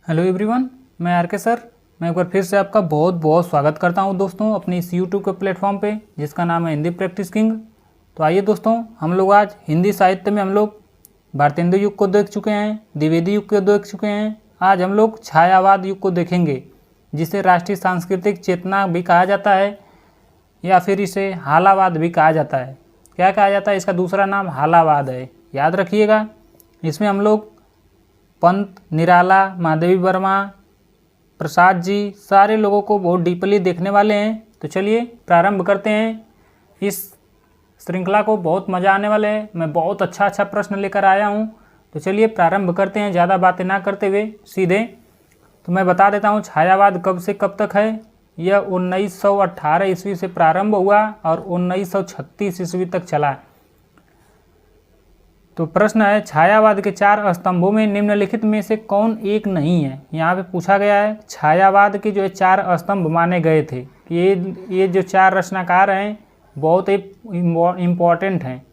Hello everyone, मैं are के sir. मैं एक बार फिर से आपका बहुत बहुत स्वागत करता हूं दोस्तों अपनी इस यूट्यूब के प्लेटफॉर्म पे जिसका नाम है हिंदी प्रैक्टिस किंग। तो आइए दोस्तों, हम लोग आज हिंदी साहित्य में हम लोग भारतेंदु युग को देख चुके हैं, द्विवेदी युग को देख चुके हैं। आज हम लोग छायावाद युग को देखेंगे, जिसे राष्ट्रीय सांस्कृतिक चेतना भी कहा जाता है या फिर इसे हालावाद भी कहा जाता है। क्या कहा जाता है? इसका दूसरा नाम हालावाद है, याद रखिएगा। इसमें हम लोग पंत, निराला, महादेवी वर्मा, प्रसाद जी, सारे लोगों को बहुत डीपली देखने वाले हैं। तो चलिए प्रारंभ करते हैं। इस श्रृंखला को बहुत मज़ा आने वाला है। मैं बहुत अच्छा प्रश्न लेकर आया हूं। तो चलिए प्रारंभ करते हैं, ज़्यादा बातें ना करते हुए सीधे। तो मैं बता देता हूं छायावाद कब से कब तक है। यह 1918 ईस्वी से प्रारंभ हुआ और 1936 ईस्वी तक चला। तो प्रश्न है, छायावाद के 4 स्तंभों में निम्नलिखित में से कौन एक नहीं है। यहाँ पे पूछा गया है छायावाद के जो 4 स्तंभ माने गए थे कि ये जो 4 रचनाकार हैं बहुत ही इम्पॉर्टेंट हैं।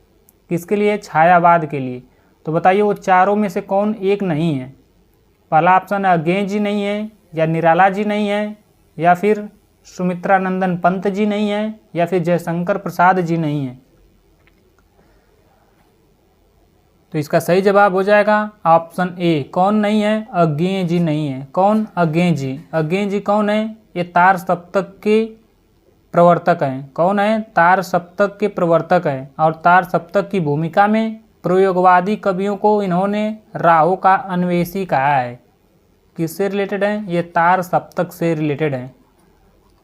किसके लिए? छायावाद के लिए। तो बताइए वो चारों में से कौन एक नहीं है। पहला ऑप्शन है अज्ञेय जी नहीं है, या निराला जी नहीं है, या फिर सुमित्रानंदन पंत जी नहीं है, या फिर जयशंकर प्रसाद जी नहीं है। तो इसका सही जवाब हो जाएगा ऑप्शन ए। कौन नहीं है? अज्ञेय जी नहीं है। कौन? अज्ञेय जी। अज्ञेय जी कौन है? ये तार सप्तक के प्रवर्तक हैं। कौन है? तार सप्तक के प्रवर्तक हैं। और तार सप्तक की भूमिका में प्रयोगवादी कवियों को इन्होंने राहों का अन्वेषी कहा है। किससे रिलेटेड है? ये तार सप्तक से रिलेटेड है।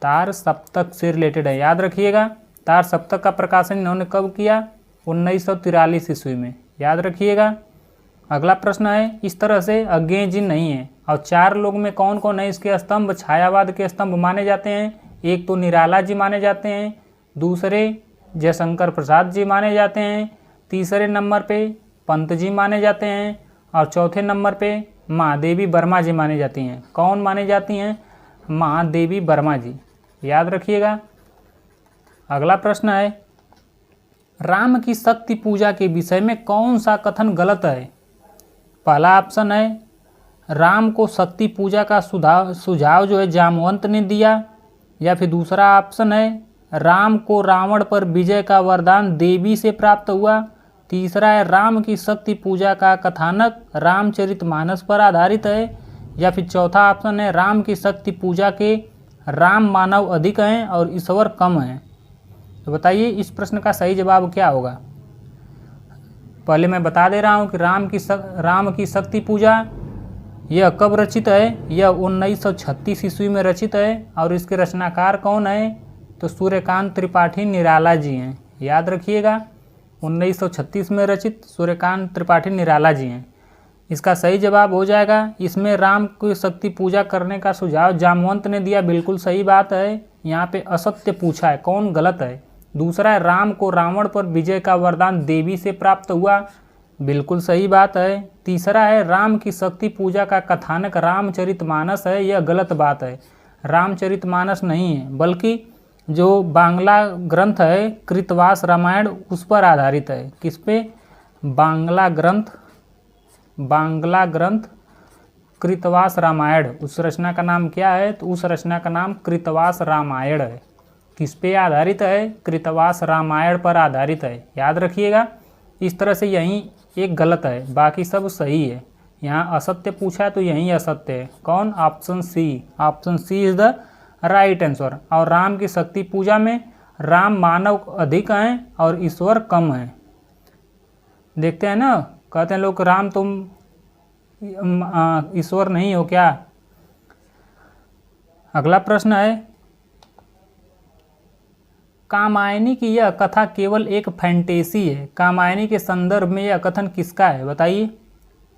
तार सप्तक से रिलेटेड है, याद रखिएगा। तार सप्तक का प्रकाशन इन्होंने कब किया? 1943 ईस्वी में, याद रखिएगा। अगला प्रश्न है, इस तरह से अज्ञेय जी नहीं है और 4 लोग में कौन कौन है इसके स्तंभ, छायावाद के स्तंभ माने जाते हैं? एक तो निराला जी माने जाते हैं, दूसरे जयशंकर प्रसाद जी माने जाते हैं, तीसरे नंबर पे पंत जी माने जाते हैं और चौथे नंबर पे महादेवी वर्मा जी माने जाती हैं। कौन माने जाती हैं? महादेवी वर्मा जी, याद रखिएगा। अगला प्रश्न है, राम की शक्ति पूजा के विषय में कौन सा कथन गलत है? पहला ऑप्शन है राम को शक्ति पूजा का सुझाव जो है जामवंत ने दिया, या फिर दूसरा ऑप्शन है राम को रावण पर विजय का वरदान देवी से प्राप्त हुआ, तीसरा है राम की शक्ति पूजा का कथानक रामचरितमानस पर आधारित है, या फिर चौथा ऑप्शन है राम की शक्ति पूजा के राम मानव अधिक हैं और ईश्वर कम हैं। तो बताइए इस प्रश्न का सही जवाब क्या होगा। पहले मैं बता दे रहा हूँ कि राम की शक्ति पूजा यह कब रचित है? यह 1936 ईस्वी में रचित है। और इसके रचनाकार कौन है? तो सूर्यकांत त्रिपाठी निराला जी हैं, याद रखिएगा। 1936 में रचित सूर्यकांत त्रिपाठी निराला जी हैं। इसका सही जवाब हो जाएगा, इसमें राम की शक्ति पूजा करने का सुझाव जामवंत ने दिया, बिल्कुल सही बात है। यहाँ पे असत्य पूछा है, कौन गलत है? दूसरा है राम को रावण पर विजय का वरदान देवी से प्राप्त हुआ, बिल्कुल सही बात है। तीसरा है राम की शक्ति पूजा का कथानक रामचरितमानस है, यह गलत बात है। रामचरितमानस नहीं है, बल्कि जो बांग्ला ग्रंथ है कृतवास रामायण उस पर आधारित है। किस पे? बांग्ला ग्रंथ कृतवास रामायण। उस रचना का नाम क्या है? तो उस रचना का नाम कृतवास रामायण है। किस पे आधारित है? कृतवास रामायण पर आधारित है, याद रखिएगा। इस तरह से यहीं एक गलत है, बाकी सब सही है। यहाँ असत्य पूछा है तो यहीं असत्य है। कौन? Option C. Option C is the right answer. और राम की शक्ति पूजा में राम मानव अधिक हैं और ईश्वर कम हैं। देखते हैं ना, कहते हैं लोग राम तुम ईश्वर नहीं हो क्या। अगला प्रश्न है, कामायनी की यह कथा केवल एक फैंटेसी है। कामायनी के संदर्भ में यह कथन किसका है? बताइए।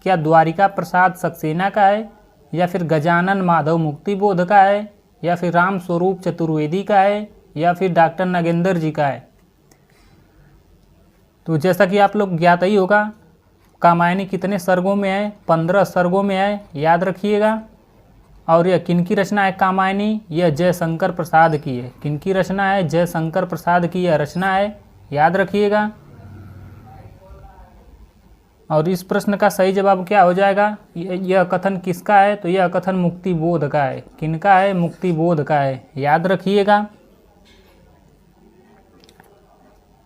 क्या द्वारिका प्रसाद सक्सेना का है, या फिर गजानन माधव मुक्तिबोध का है, या फिर राम स्वरूप चतुर्वेदी का है, या फिर डॉक्टर नागेंद्र जी का है? तो जैसा कि आप लोग ज्ञात ही होगा, कामायनी कितने सर्गों में है? 15 सर्गों में है, याद रखिएगा। और यह किनकी रचना है कामायनी? यह जयशंकर प्रसाद की है। किनकी रचना है? जयशंकर प्रसाद की यह रचना है, याद रखिएगा। और इस प्रश्न का सही जवाब क्या हो जाएगा? यह कथन किसका है? तो यह कथन मुक्तिबोध का है। किनका है? मुक्तिबोध का है, याद रखिएगा।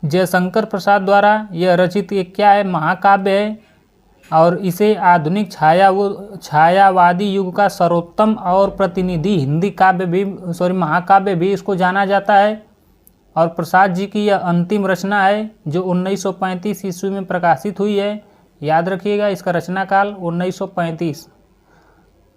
जयशंकर प्रसाद द्वारा यह रचित एक क्या है? महाकाव्य है, और इसे आधुनिक छायावादी युग का सर्वोत्तम और प्रतिनिधि हिंदी काव्य भी महाकाव्य भी इसको जाना जाता है। और प्रसाद जी की यह अंतिम रचना है जो 1935 ईस्वी में प्रकाशित हुई है, याद रखिएगा। इसका रचना काल 1935।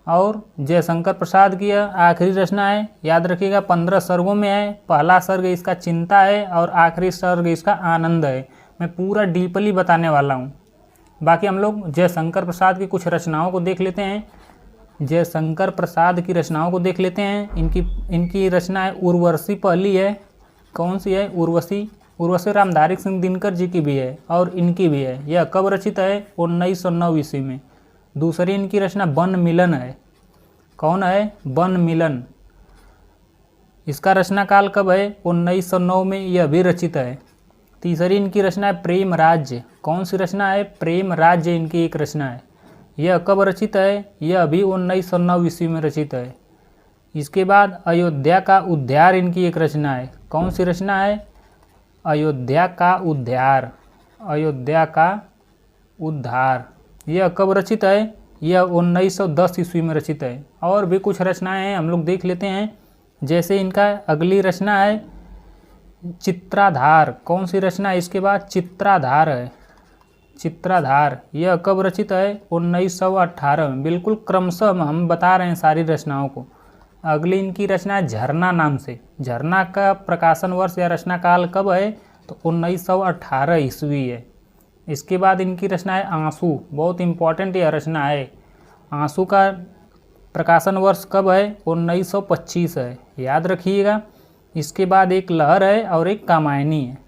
और जयशंकर प्रसाद की यह आखिरी रचना है, याद रखिएगा। 15 सर्गों में है। पहला सर्ग इसका चिंता है और आखिरी सर्ग इसका आनंद है। मैं पूरा डीपली बताने वाला हूँ। बाकी हम लोग जयशंकर प्रसाद की कुछ रचनाओं को देख लेते हैं। जयशंकर प्रसाद की रचनाओं को देख लेते हैं। इनकी रचना है उर्वशी पहली है। कौन सी है? उर्वशी। उर्वशी रामधारी सिंह दिनकर जी की भी है और इनकी भी है। यह कब रचित है? 1909 ईस्वी में। दूसरी इनकी रचना वन मिलन है। कौन है? वन मिलन। इसका रचना काल कब है? 1909 में यह भी रचित है। तीसरी इनकी रचना है प्रेम राज्य। कौन सी रचना है? प्रेम राज्य इनकी एक रचना है। यह कब रचित है? यह भी 1909 ईस्वी में रचित है। इसके बाद अयोध्या का उद्धार इनकी एक रचना है। कौन सी रचना है? अयोध्या का उद्धार। अयोध्या का उद्धार। यह कब रचित है? यह 1910 ईस्वी में रचित है। और भी कुछ रचनाएं हैं, हम लोग देख लेते हैं। जैसे इनका अगली रचना है चित्राधार। कौन सी रचना है इसके बाद? चित्राधार है। चित्राधार। यह कब रचित है? 1918 में। बिल्कुल क्रमशः हम बता रहे हैं सारी रचनाओं को। अगली इनकी रचना है झरना नाम से। झरना का प्रकाशन वर्ष या रचना काल कब है? तो 1918 ईस्वी है। इसके बाद इनकी रचना है आंसू। बहुत इंपॉर्टेंट यह रचना है। आंसू का प्रकाशन वर्ष कब है? 1925 है, याद रखिएगा। इसके बाद एक लहर है और एक कामायनी है।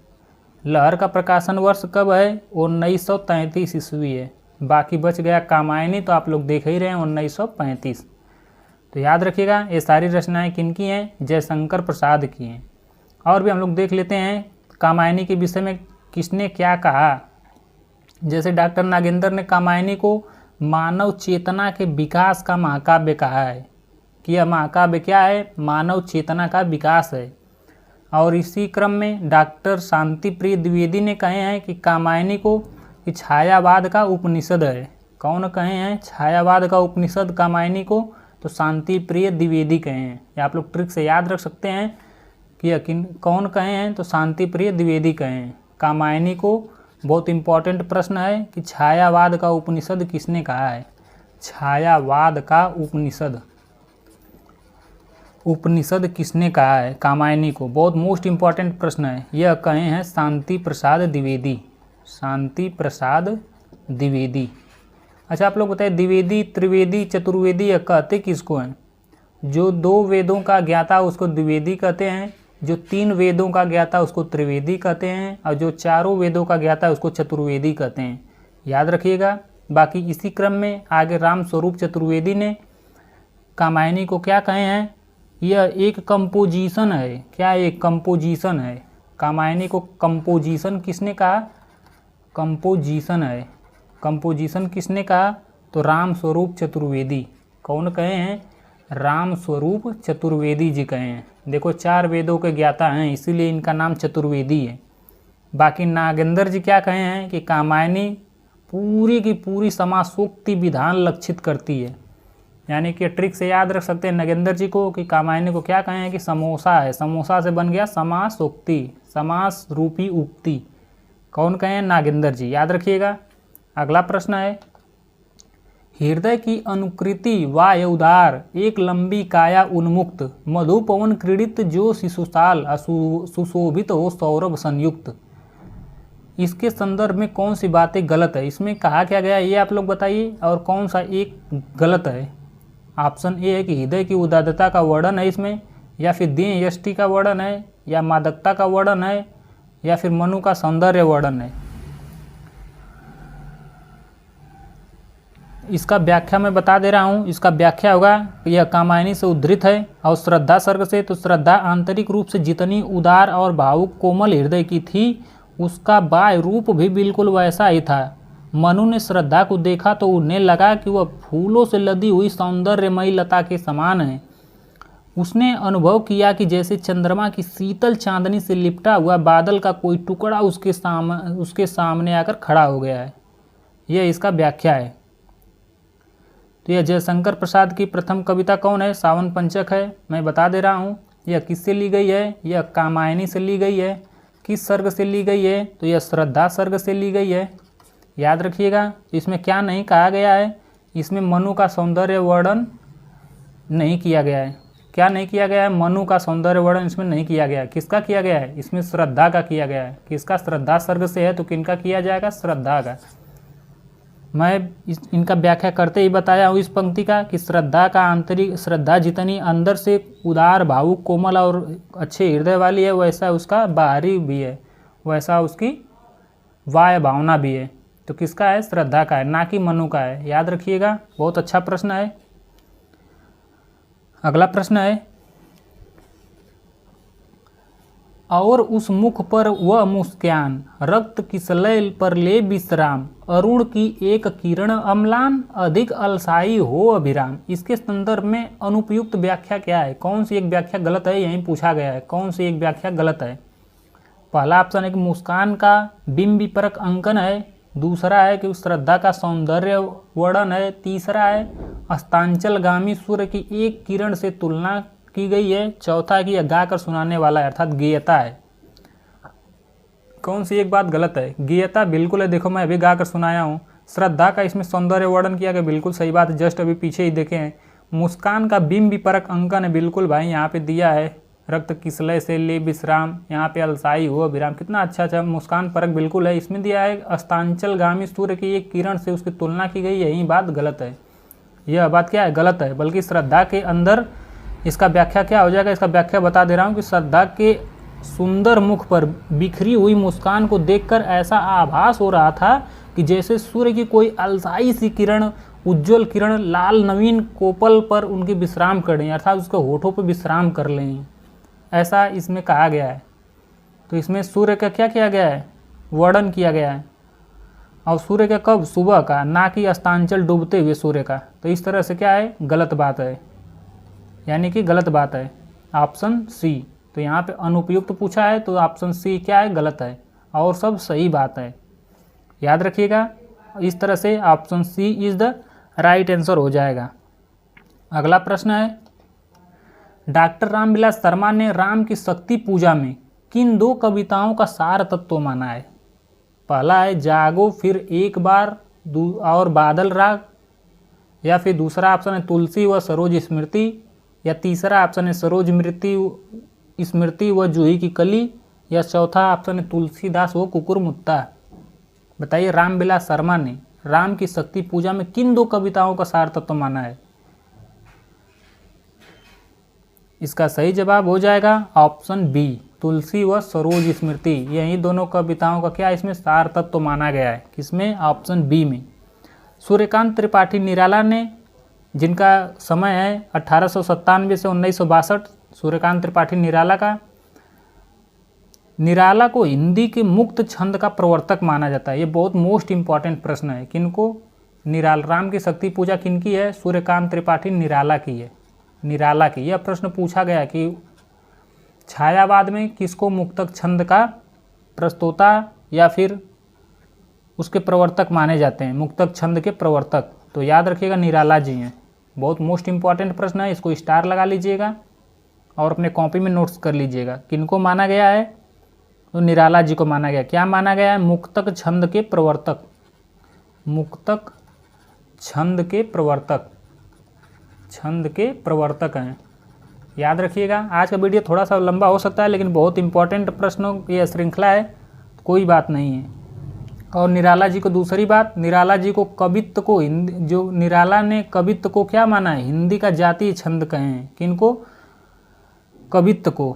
लहर का प्रकाशन वर्ष कब है? 1933 ईस्वी है। बाकी बच गया कामायनी, तो आप लोग देख ही रहे हैं 1935। तो याद रखिएगा ये सारी रचनाएं किनकी हैं? जयशंकर प्रसाद की हैं। और भी हम लोग देख लेते हैं कामायनी के विषय में किसने क्या कहा। जैसे डॉक्टर नागेंद्र ने कामायनी को मानव चेतना के विकास का महाकाव्य कहा है कि यह महाकाव्य क्या है? मानव चेतना का विकास है। और इसी क्रम में डॉक्टर शांति प्रिय द्विवेदी ने कहे हैं कि कामायनी को कि छायावाद का उपनिषद है। कौन कहे हैं? छायावाद का उपनिषद कामायनी को, तो शांति प्रिय द्विवेदी कहे हैं। या आप लोग ट्रिक से याद रख सकते हैं कि यकीन कौन कहे हैं? तो शांति प्रिय द्विवेदी कहे हैं कामायनी को। बहुत इंपॉर्टेंट प्रश्न है कि छायावाद का उपनिषद किसने कहा है? छायावाद का उपनिषद किसने कहा है कामायनी को? बहुत मोस्ट इंपॉर्टेंट प्रश्न है। यह कहे हैं शांति प्रसाद द्विवेदी। शांति प्रसाद द्विवेदी। अच्छा, आप लोग बताइए द्विवेदी, त्रिवेदी, चतुर्वेदी यह कहते किसको हैं? जो 2 वेदों का ज्ञाता उसको द्विवेदी कहते हैं, जो 3 वेदों का ज्ञाता उसको त्रिवेदी कहते हैं, और जो 4 वेदों का ज्ञाता उसको चतुर्वेदी कहते हैं, याद रखिएगा। बाकी इसी क्रम में आगे राम स्वरूप चतुर्वेदी ने कामायनी को क्या कहे हैं? यह एक कंपोजिशन है। क्या? एक कंपोजिशन है। कामायनी को कंपोजिशन किसने कहा? कंपोजिशन है। कंपोजिशन किसने कहा? तो राम स्वरूप चतुर्वेदी। कौन कहे हैं? राम स्वरूप चतुर्वेदी जी कहे हैं। देखो 4 वेदों के ज्ञाता हैं, इसीलिए इनका नाम चतुर्वेदी है। बाकी नागेंद्र जी क्या कहे हैं कि कामायनी पूरी की पूरी समासोक्ति विधान लक्षित करती है। यानी कि ट्रिक से याद रख सकते हैं नागेंद्र जी को कि कामायनी को क्या कहे हैं कि समोसा है। समोसा से बन गया समासोक्ति, समास रूपी उक्ति। कौन कहे हैं? नागेंद्र जी, याद रखिएगा। अगला प्रश्न है हृदय की अनुकृति वाय उदार, एक लंबी काया उन्मुक्त, मधुपवन क्रीड़ित जो शिशुशाल, सुशोभित हो सौरभ संयुक्त। इसके संदर्भ में कौन सी बातें गलत है? इसमें कहा क्या गया ये आप लोग बताइए, और कौन सा एक गलत है? ऑप्शन ए है कि हृदय की उदारता का वर्णन है इसमें, या फिर देह यष्टि का वर्णन है, या मादकता का वर्णन है, या फिर मनु का सौंदर्य वर्णन है। इसका व्याख्या मैं बता दे रहा हूँ। इसका व्याख्या होगा, यह कामायनी से उद्धृत है और श्रद्धा सर्ग से। तो श्रद्धा आंतरिक रूप से जितनी उदार और भावुक कोमल हृदय की थी, उसका बाह्य रूप भी बिल्कुल वैसा ही था। मनु ने श्रद्धा को देखा तो उन्हें लगा कि वह फूलों से लदी हुई सौंदर्यमयी लता के समान है। उसने अनुभव किया कि जैसे चंद्रमा की शीतल चांदनी से लिपटा हुआ बादल का कोई टुकड़ा उसके सामने आकर खड़ा हो गया है। यह इसका व्याख्या है। तो यह जयशंकर प्रसाद की प्रथम कविता कौन है? सावन पंचक है। मैं बता दे रहा हूँ यह किससे ली गई है? यह कामायनी से ली गई है। किस सर्ग से ली गई है? तो यह श्रद्धा सर्ग से ली गई है। याद रखिएगा। इसमें क्या नहीं कहा गया है? इसमें मनु का सौंदर्य वर्णन नहीं किया गया है। क्या नहीं किया गया है? मनु का सौंदर्य वर्णन इसमें नहीं किया गया है। किसका किया गया है? इसमें श्रद्धा का किया गया है। किसका? श्रद्धा सर्ग से है, तो किनका किया जाएगा? श्रद्धा का। मैं इनका व्याख्या करते ही बताया हूँ इस पंक्ति का कि श्रद्धा का आंतरिक, श्रद्धा जितनी अंदर से उदार, भावुक, कोमल और अच्छे हृदय वाली है, वैसा उसका बाहरी भी है, वैसा उसकी वाय भावना भी है। तो किसका है? श्रद्धा का है, ना कि मनु का है। याद रखिएगा। बहुत अच्छा प्रश्न है। अगला प्रश्न है, और उस मुख पर वह मुस्कान, रक्त किसलय पर ले विश्राम, अरुण की एक किरण अम्लान, अधिक अलसाई हो अभिराम। इसके संदर्भ में अनुपयुक्त व्याख्या क्या है? कौन सी एक व्याख्या गलत है? यहीं पूछा गया है। कौन सी एक व्याख्या गलत है? पहला ऑप्शन है कि मुस्कान का बिंब विपरक अंकन है। दूसरा है कि श्रद्धा का सौंदर्य वर्णन है। तीसरा है अस्तांचलगामी सूर्य की एक किरण से तुलना की गई है। चौथा है कि यह गाकर सुनाने वाला है, अर्थात गेयता है। कौन सी एक बात गलत है? गेयता बिल्कुल है। देखो मैं अभी गाकर सुनाया हूँ। श्रद्धा का इसमें सौंदर्य वर्णन किया गया, बिल्कुल सही बात है। जस्ट अभी पीछे ही देखे हैं। मुस्कान का बिंब विपरक अंकन है, बिल्कुल भाई यहाँ पे दिया है। रक्त किसलय से ले विश्राम, यहाँ पे अलसाई हो विराम, कितना अच्छा मुस्कान परक बिल्कुल है। इसमें दिया है अस्तांचलगामी सूर्य की एक किरण से उसकी तुलना की गई, यही बात गलत है। यह बात क्या है? गलत है। बल्कि श्रद्धा के अंदर इसका व्याख्या क्या हो जाएगा? इसका व्याख्या बता दे रहा हूँ कि श्रद्धा के सुंदर मुख पर बिखरी हुई मुस्कान को देखकर ऐसा आभास हो रहा था कि जैसे सूर्य की कोई अलसाई सी किरण, उज्ज्वल किरण लाल नवीन कोपल पर उनकी विश्राम कर रही, अर्थात उसके होठों पर विश्राम कर लें, ऐसा इसमें कहा गया है। तो इसमें सूर्य का क्या किया गया है? वर्णन किया गया है। और सूर्य का कब? सुबह का, ना कि अस्तांचल डूबते हुए सूर्य का। तो इस तरह से क्या है? गलत बात है, यानी कि गलत बात है। Option C. तो यहाँ पे अनुपयुक्त पूछा है, तो ऑप्शन सी क्या है? गलत है, और सब सही बात है। याद रखिएगा। इस तरह से option C is the right answer हो जाएगा। अगला प्रश्न है, डॉक्टर रामविलास शर्मा ने राम की शक्ति पूजा में किन दो कविताओं का सार तत्व माना है? पहला है जागो फिर एक बार और बादल राग, या फिर दूसरा ऑप्शन है तुलसी व सरोज स्मृति, या तीसरा ऑप्शन है सरोज स्मृति व जूही की कली, या चौथा ऑप्शन है तुलसीदास व कुकुरमुत्ता। बताइए रामविलास शर्मा ने राम की शक्ति पूजा में किन दो कविताओं का सार तत्व माना है? इसका सही जवाब हो जाएगा ऑप्शन बी, तुलसी व सरोज स्मृति। यही दोनों कविताओं का क्या इसमें सार तत्व माना गया है। किसमें? ऑप्शन बी में। सूर्यकांत त्रिपाठी निराला ने, जिनका समय है 1897 से 1962, सूर्यकांत त्रिपाठी निराला का, निराला को हिंदी के मुक्त छंद का प्रवर्तक माना जाता है। ये बहुत मोस्ट इंपॉर्टेंट प्रश्न है। किनको? निराला। राम की शक्ति पूजा किनकी है? सूर्यकांत त्रिपाठी निराला की है। निराला की। यह प्रश्न पूछा गया कि छायावाद में किसको मुक्तक छंद का प्रस्तोता या फिर उसके प्रवर्तक माने जाते हैं? मुक्तक छंद के प्रवर्तक। तो याद रखिएगा निराला जी हैं। बहुत मोस्ट इंपॉर्टेंट प्रश्न है, इसको स्टार लगा लीजिएगा और अपने कॉपी में नोट्स कर लीजिएगा। किनको माना गया है? तो निराला जी को माना गया। क्या माना गया है? मुक्तक छंद के प्रवर्तक। मुक्तक छंद के प्रवर्तक, छंद के प्रवर्तक हैं। याद रखिएगा। आज का वीडियो थोड़ा सा लंबा हो सकता है, लेकिन बहुत इंपॉर्टेंट प्रश्नों की श्रृंखला है, कोई बात नहीं है। और निराला जी को दूसरी बात, निराला जी को कवित्व को हिंदी, जो निराला ने कवित्व को क्या माना है? हिंदी का जातीय छंद कहें। किनको? कवित्व को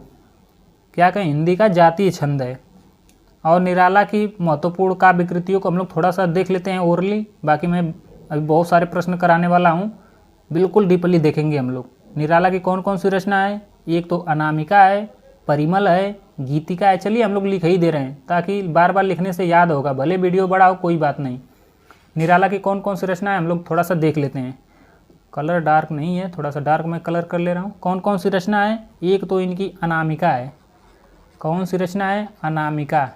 क्या कहें? हिंदी का जातीय छंद है। और निराला की महत्वपूर्ण काव्य कृतियों को हम लोग थोड़ा सा देख लेते हैं ओरली। बाकी मैं अभी बहुत सारे प्रश्न कराने वाला हूँ, बिल्कुल डीपली देखेंगे हम लोग। निराला की कौन कौन सी रचना है? एक तो अनामिका है, परिमल है, गीतिका है। चलिए हम लोग लिख ही दे रहे हैं ताकि बार बार लिखने से याद होगा। भले वीडियो बड़ा हो कोई बात नहीं। निराला की कौन कौन सी रचना है हम लोग थोड़ा सा देख लेते हैं। कलर डार्क नहीं है, थोड़ा सा डार्क मैं कलर कर ले रहा हूँ। कौन कौन सी रचना है? एक तो इनकी अनामिका है। कौन सी रचना है? अनामिका।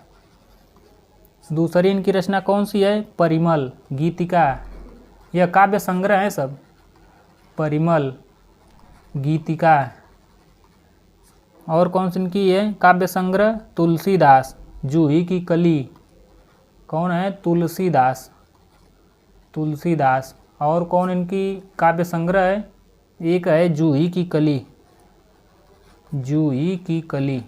दूसरी इनकी रचना कौन सी है? परिमल, गीतिका। यह काव्य संग्रह है सब। परिमल, गीतिका। और कौन सी इनकी है काव्य संग्रह? तुलसीदास, जूही की कली। कौन है? तुलसीदास, तुलसीदास। और कौन इनकी काव्य संग्रह है? एक है जूही की कली, जूही की कली।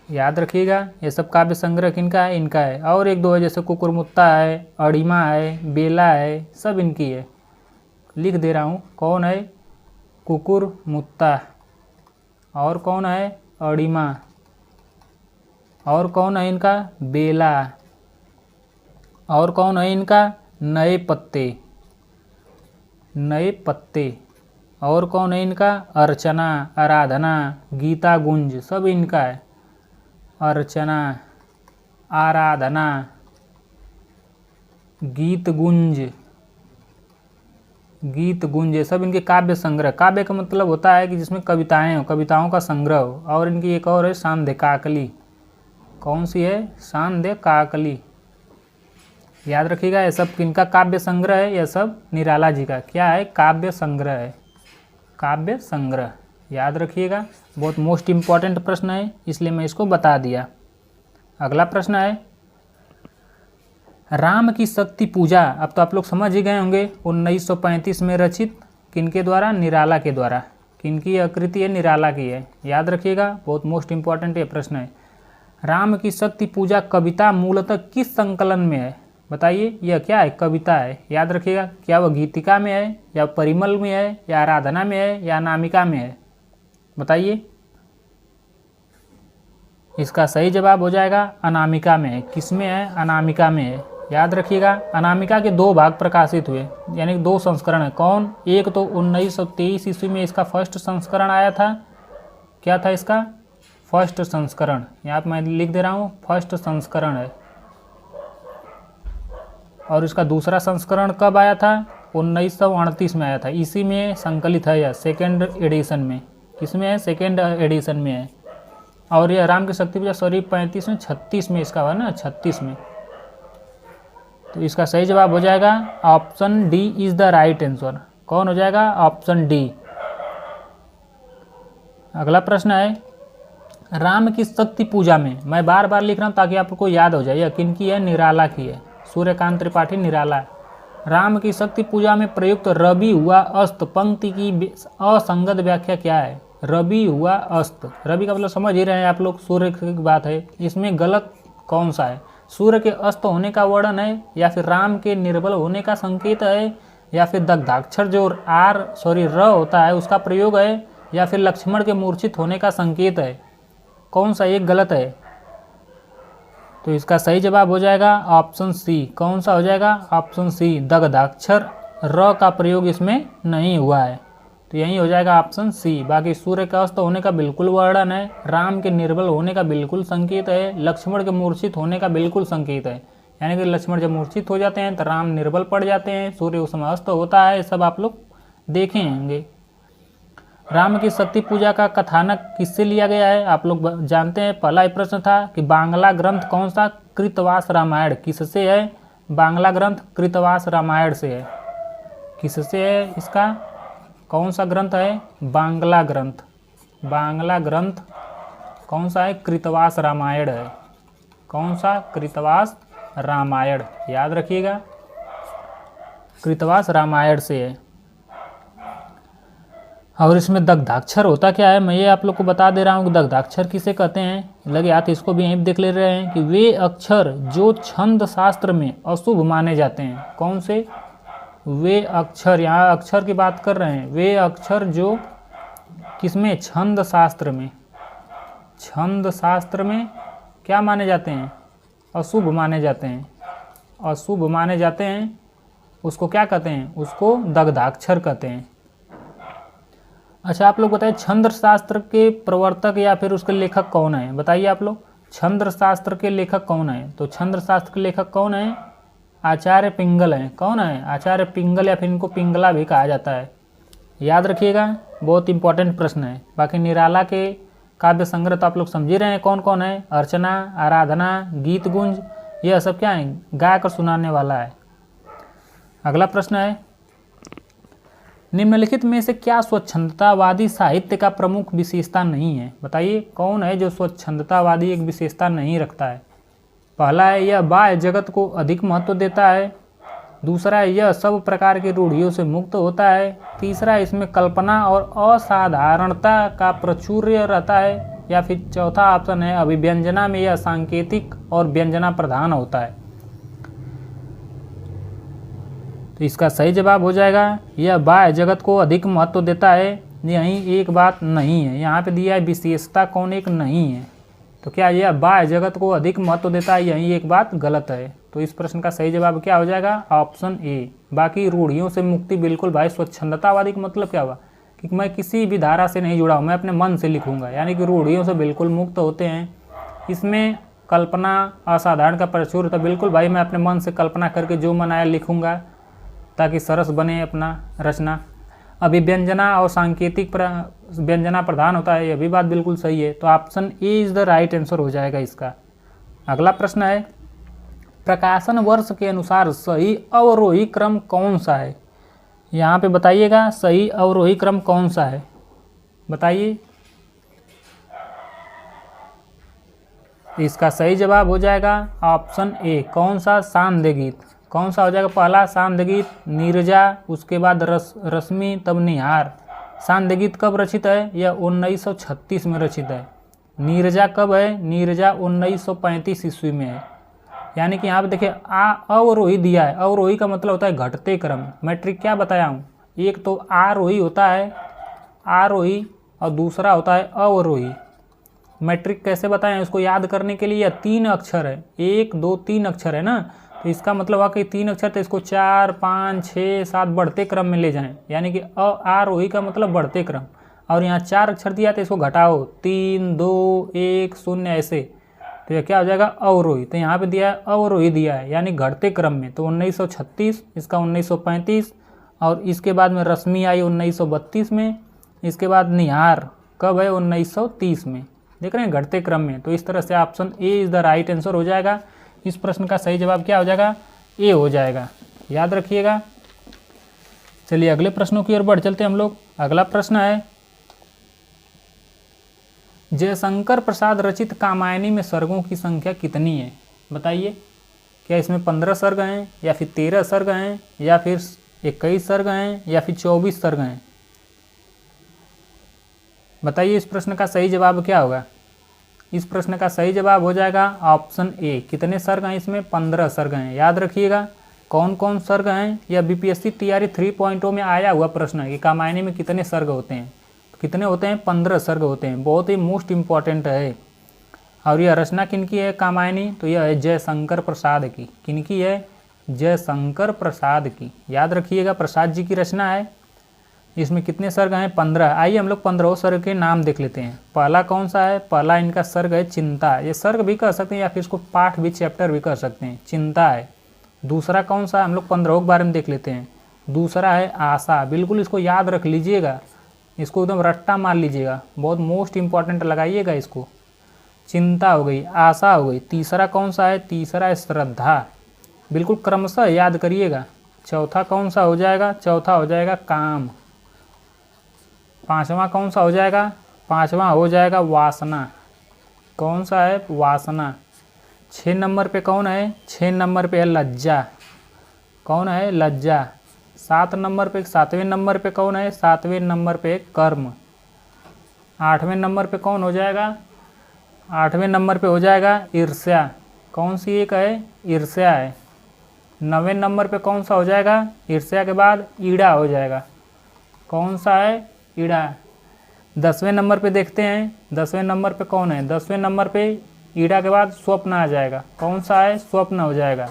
याद रखिएगा, ये सब काव्य संग्रह किनका है? इनका है। और एक दो है जैसे कुकुरमुत्ता है, अड़िमा है, बेला है, सब इनकी है। लिख दे रहा हूँ। कौन है? कुकुरमुत्ता। और कौन है? अड़िमा। और कौन है इनका? बेला। और कौन है इनका? नए पत्ते, नए पत्ते। और कौन है इनका? अर्चना, आराधना, गीता गुंज, सब इनका है। अर्चना, आराधना, गीत गुंज, गीत गुंज, ये सब इनके काव्य संग्रह। काव्य का मतलब होता है कि जिसमें कविताएं हो, कविताओं का संग्रह हो। और इनकी एक और है सांध्य काकली। कौन सी है? सांध्य काकली। याद रखिएगा, ये सब किनका काव्य संग्रह है? यह सब निराला जी का क्या है? काव्य संग्रह है, काव्य संग्रह। याद रखिएगा, बहुत मोस्ट इम्पॉर्टेंट प्रश्न है, इसलिए मैं इसको बता दिया। अगला प्रश्न है, राम की शक्ति पूजा। अब तो आप लोग समझ ही गए होंगे, 1935 में रचित। किनके द्वारा? निराला के द्वारा। किनकी आकृति है? निराला की है। याद रखिएगा, बहुत मोस्ट इम्पॉर्टेंट ये प्रश्न है। राम की शक्ति पूजा कविता मूलतः किस संकलन में है? बताइए, यह क्या है? कविता है। याद रखिएगा, क्या वह गीतिका में है, या परिमल में है, या आराधना में है, या अनामिका में है? बताइए। इसका सही जवाब हो जाएगा अनामिका में है। किस में है? अनामिका में है। याद रखिएगा, अनामिका के दो भाग प्रकाशित हुए, यानी दो संस्करण है। कौन? एक तो 1923 ईस्वी में इसका फर्स्ट संस्करण आया था। क्या था इसका? फर्स्ट संस्करण। यहाँ पर मैं लिख दे रहा हूँ, फर्स्ट संस्करण है। और इसका दूसरा संस्करण कब आया था? 1938 में आया था। इसी में संकलित है यह, सेकेंड एडिशन में। किसमें है? सेकेंड एडिशन में है। और यह राम की शक्ति पूजा 35 में, 36 में इसका हुआ ना, 36 में। तो इसका सही जवाब हो जाएगा option D is the right answer. कौन हो जाएगा? Option D. अगला प्रश्न है, राम की शक्ति पूजा में, मैं बार बार लिख रहा हूँ ताकि आपको याद हो जाए, यह किनकी है? निराला की है। सूर्यकांत त्रिपाठी, निराला। राम की शक्ति पूजा में प्रयुक्त रवि हुआ अस्त पंक्ति की असंगत व्याख्या क्या है? रवि हुआ अस्त, रवि का मतलब समझ ही रहे हैं आप लोग, सूर्य की बात है। इसमें गलत कौन सा है? सूर्य के अस्त होने का वर्णन है, या फिर राम के निर्बल होने का संकेत है, या फिर दग्धाक्षर जो र होता है उसका प्रयोग है, या फिर लक्ष्मण के मूर्छित होने का संकेत है? कौन सा एक गलत है? तो इसका सही जवाब हो जाएगा ऑप्शन सी। कौन सा हो जाएगा? ऑप्शन सी, दग्धाक्षर र का प्रयोग इसमें नहीं हुआ है। तो यही हो जाएगा ऑप्शन सी। बाकी सूर्य का अस्त होने का बिल्कुल वर्णन है, राम के निर्बल होने का बिल्कुल संकेत है, लक्ष्मण के मूर्छित होने का बिल्कुल संकेत है। यानी कि लक्ष्मण जब मूर्छित हो जाते हैं तो राम निर्बल पड़ जाते हैं, सूर्य उस समय अस्त होता है। सब आप लोग देखे होंगे। राम की शक्ति पूजा का कथानक किससे लिया गया है? आप लोग जानते हैं, पहला प्रश्न था कि बांग्ला ग्रंथ कौन सा? कृतवास रामायण। किससे है? बांग्ला ग्रंथ कृतवास रामायण से है। किससे है इसका? कौन सा ग्रंथ है? बांग्ला ग्रंथ। बांग्ला ग्रंथ कौन सा है? कृतवास रामायण है। कौन सा? कृतवास रामायण। याद रखिएगा, कृतवास रामायण से है। और इसमें दग्धाक्षर होता क्या है, मैं ये आप लोग को बता दे रहा हूँ कि दग्धाक्षर किसे कहते हैं। लगे हाथ इसको भी यहीं देख ले रहे हैं कि वे अक्षर जो छंद शास्त्र में अशुभ माने जाते हैं। कौन से? वे अक्षर, यहाँ अक्षर की बात कर रहे हैं। वे अक्षर जो किसमें? छंद शास्त्र में। छंद शास्त्र में क्या माने जाते हैं? अशुभ माने जाते हैं। अशुभ माने जाते हैं, उसको क्या कहते हैं? उसको दग्धाक्षर कहते हैं। अच्छा, आप लोग बताइए, छंद शास्त्र के प्रवर्तक या फिर उसके लेखक कौन है? बताइए आप लोग, छंद शास्त्र के लेखक कौन है? तो छंद शास्त्र के लेखक कौन है? आचार्य पिंगल हैं। कौन है? आचार्य पिंगल, या फिर इनको पिंगला भी कहा जाता है। याद रखिएगा, बहुत इंपॉर्टेंट प्रश्न है। बाकी निराला के काव्य संग्रह तो आप लोग समझ ही रहे हैं कौन कौन है। अर्चना, आराधना, गीत गुंज, यह सब क्या है? गा कर सुनाने वाला है। अगला प्रश्न है, निम्नलिखित में से क्या स्वच्छंदतावादी साहित्य का प्रमुख विशेषता नहीं है? बताइए कौन है जो स्वच्छंदतावादी एक विशेषता नहीं रखता है? पहला है, यह बाह्य जगत को अधिक महत्व देता है। दूसरा है, यह सब प्रकार की रूढ़ियों से मुक्त होता है। तीसरा है, इसमें कल्पना और असाधारणता का प्राचुर्य रहता है। या फिर चौथा ऑप्शन है, अभिव्यंजना में यह सांकेतिक और व्यंजना प्रधान होता है। तो इसका सही जवाब हो जाएगा, यह बाह्य जगत को अधिक महत्व देता है। यहीं एक बात नहीं है, यहाँ पे दिया है विशेषता कौन एक नहीं है। तो क्या यह बाह्य जगत को अधिक महत्व देता है? यहीं एक बात गलत है। तो इस प्रश्न का सही जवाब क्या हो जाएगा? Option A. बाकी रूढ़ियों से मुक्ति बिल्कुल भाई, स्वच्छंदतावादी का मतलब क्या हुआ कि मैं किसी भी धारा से नहीं जुड़ा हूँ, मैं अपने मन से लिखूंगा, यानी कि रूढ़ियों से बिल्कुल मुक्त होते हैं। इसमें कल्पना असाधारण का प्रचुर, तो बिल्कुल भाई मैं अपने मन से कल्पना करके जो मन आया लिखूंगा ताकि सरस बने अपना रचना। अभिव्यंजना और सांकेतिक व्यंजना प्रधान होता है, यह भी बात बिल्कुल सही है। तो option A is the right answer हो जाएगा इसका। अगला प्रश्न है, प्रकाशन वर्ष के अनुसार सही अवरोही क्रम कौन सा है? यहाँ पे बताइएगा सही अवरोही क्रम कौन सा है, बताइए। इसका सही जवाब हो जाएगा ऑप्शन ए। कौन सा? सांध्य गीत। कौन सा हो जाएगा? पहला सांध्य गीत, नीरजा, उसके बाद रश्मि, तब निहार। सांध्य गीत कब रचित है? यह 1936 में रचित है। नीरजा कब है? नीरजा 1935 ईस्वी में है। यानी कि यहाँ पे देखिए अवरोही दिया है। अवरोही का मतलब होता है घटते क्रम। मैं ट्रिक क्या बताया हूँ, एक तो आरोही होता है, आरोही, और दूसरा होता है अवरोही। मैं ट्रिक कैसे बताया उसको याद करने के लिए, यह 3 अक्षर है, 1 2 3 अक्षर है ना, तो इसका मतलब हुआ कि 3 अक्षर, तो इसको 4 5 6 7 बढ़ते क्रम में ले जाएं। यानी कि आरोही का मतलब बढ़ते क्रम, और यहाँ 4 अक्षर दिया तो इसको घटाओ, 3 2 1 0 ऐसे, तो यह क्या हो जाएगा? अवरोही। तो यहाँ पे दिया है अवरोही दिया है, यानी घटते क्रम में। तो 1936, इसका 1935, और इसके बाद में रश्मि आई 1932 में, इसके बाद निहार कब है? 1930 में। देख रहे हैं, घटते क्रम में। तो इस तरह से option A is the right answer हो जाएगा। इस प्रश्न का सही जवाब क्या हो जाएगा? ए हो जाएगा, याद रखिएगा। चलिए अगले प्रश्नों की ओर बढ़ चलते हैं हम लोग। अगला प्रश्न है, जयशंकर प्रसाद रचित कामायनी में सर्गों की संख्या कितनी है? बताइए, क्या इसमें 15 सर्ग हैं, या फिर 13 सर्ग हैं, या फिर 21 सर्ग हैं, या फिर 24 सर्ग हैं? बताइए इस प्रश्न का सही जवाब क्या होगा? इस प्रश्न का सही जवाब हो जाएगा ऑप्शन ए। कितने सर्ग हैं इसमें? 15 सर्ग हैं। याद रखिएगा कौन कौन सर्ग हैं। यह बीपीएससी तैयारी 3.0 में आया हुआ प्रश्न है कि कामायनी में कितने सर्ग होते हैं। कितने होते हैं? 15 सर्ग होते हैं। बहुत ही मोस्ट इम्पॉर्टेंट है। और यह रचना किनकी है कामायनी? तो यह है जयशंकर प्रसाद की। किनकी है? जयशंकर प्रसाद की। याद रखिएगा प्रसाद जी की रचना है। इसमें कितने सर्ग हैं? 15। आइए हम लोग 15 सर्ग के नाम देख लेते हैं। पहला कौन सा है? पहला इनका सर्ग है चिंता। ये सर्ग भी कर सकते हैं या फिर इसको पाठ भी, चैप्टर भी कर सकते हैं। चिंता है। दूसरा कौन सा? हम लोग 15 के बारे में देख लेते हैं। दूसरा है आशा। बिल्कुल इसको याद रख लीजिएगा, इसको एकदम रट्टा मार लीजिएगा, बहुत मोस्ट इंपॉर्टेंट लगाइएगा इसको। चिंता हो गई, आशा हो गई। तीसरा कौन सा है? तीसरा है श्रद्धा। बिल्कुल क्रमशः याद करिएगा। चौथा कौन सा हो जाएगा? चौथा हो जाएगा काम। पांचवा कौन सा हो जाएगा? पांचवा हो जाएगा वासना। कौन सा है? वासना। 6 नंबर पे कौन है? 6 नंबर पे है लज्जा। कौन है? लज्जा। 7 नंबर पे, 7वें नंबर पे कौन है? 7वें नंबर पे कर्म। 8वें नंबर पे कौन हो जाएगा? 8वें नंबर पे हो जाएगा ईर्ष्या। कौन सी एक है? ईर्ष्या है। 9वें नंबर पे कौन सा हो जाएगा? ईर्ष्या के बाद ईड़ा हो जाएगा। कौन सा है? ईड़ा। 10वें नंबर पे देखते हैं, 10वें नंबर पे कौन है? 10वें नंबर पे ईड़ा के बाद स्वप्न आ जाएगा। कौन सा है? स्वप्न हो जाएगा।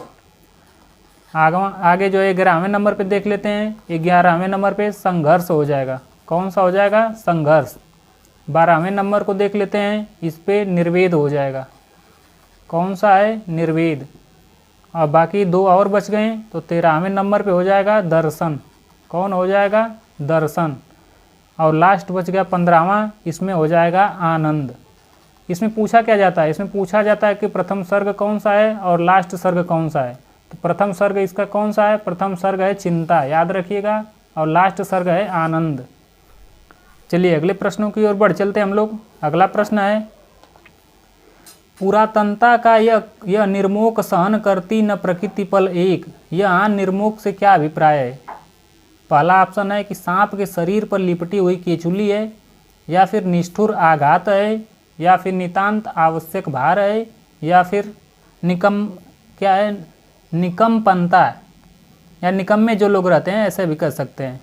आगे जो है 11वें नंबर पे देख लेते हैं। 11वें नंबर पे संघर्ष हो जाएगा। कौन सा हो जाएगा? संघर्ष। 12वें नंबर को देख लेते हैं, इस पे निर्वेद हो जाएगा। कौन सा है? निर्वेद। और बाकी 2 और बच गए, तो 13वें नंबर पे हो जाएगा दर्शन। कौन हो जाएगा? दर्शन। और लास्ट बच गया 15वां, इसमें हो जाएगा आनंद। इसमें पूछा क्या जाता है? इसमें पूछा जाता है कि प्रथम सर्ग कौन सा है और लास्ट सर्ग कौन सा है। तो प्रथम सर्ग इसका कौन सा है? प्रथम सर्ग है चिंता, याद रखिएगा, और लास्ट सर्ग है आनंद। चलिए अगले प्रश्नों की ओर बढ़ चलते हैं हम लोग। अगला प्रश्न है, पुरातनता का यह निर्मोक सहन करती न प्रकृति पल एक, यह निर्मोक से क्या अभिप्राय है? पहला ऑप्शन है कि सांप के शरीर पर लिपटी हुई केचुली है, या फिर निष्ठुर आघात है, या फिर नितांत आवश्यक भार है, या फिर निकम्पनता है, या निकम्मे जो लोग रहते हैं ऐसे भी कर सकते हैं।